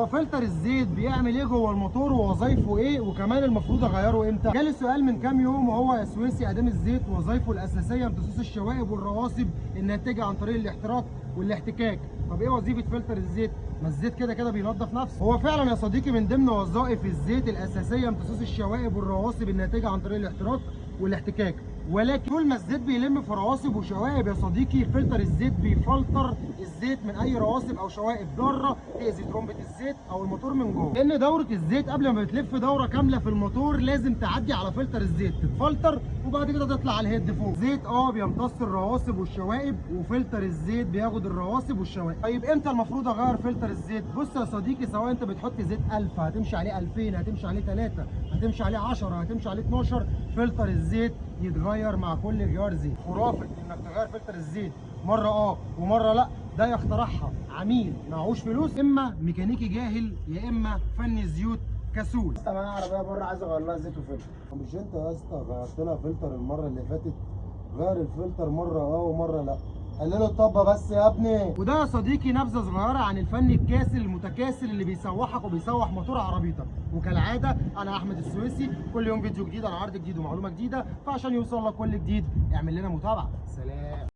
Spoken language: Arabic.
هو فلتر الزيت بيعمل ايه جوه الموتور ووظايفه ايه، وكمان المفروض اغيره امتى؟ جالي سؤال من كام يوم وهو يا سويسي ادام الزيت وظايفه الاساسيه امتصاص الشوائب والرواسب الناتجه عن طريق الاحتراق والاحتكاك، طب ايه وظيفه فلتر الزيت؟ ما الزيت كده كده بينظف نفسه. هو فعلا يا صديقي من ضمن وظائف الزيت الاساسيه امتصاص الشوائب والرواسب الناتجه عن طريق الاحتراق والاحتكاك، ولكن طول ما الزيت بيلم في رواسب وشوائب يا صديقي فلتر الزيت بيفلتر الزيت من اي رواسب او شوائب ضاره تاذي ترمبه الزيت او الموتور من جوه. لان دوره الزيت قبل ما بتلف دوره كامله في الموتور لازم تعدي على فلتر الزيت تتفلتر وبعد كده تطلع على الهيد فوق. الزيت بيمتص الرواسب والشوائب وفلتر الزيت بياخد الرواسب والشوائب. طيب امتى المفروض اغير فلتر الزيت؟ بص يا صديقي، سواء انت بتحط زيت 1000 هتمشي عليه 2000 هتمشي عليه 3 هتمشي عليه 10 هتمشي عليه 12، فلتر الزيت يتغير مع كل غيار زيت. خرافه انك تغير فلتر الزيت مره ومره لا، ده يخترعها عميل معهوش فلوس، اما ميكانيكي جاهل يا اما فني زيوت كسول. لسه معايا عربيه بره عايز اغير لها زيت وفلتر. مش انت يا اسطى غيرت لها فلتر المره اللي فاتت؟ غير الفلتر مره ومره لا، قللوا الطبه بس يا ابني. وده يا صديقي نبذه صغيره عن الفن الكاسل المتكاسل اللي بيسوحك وبيسوح موتور عربيتك. وكالعاده انا احمد السويسي، كل يوم فيديو جديد عن عرض جديد ومعلومه جديده، فعشان يوصل لك كل جديد اعمل لنا متابعه. سلام.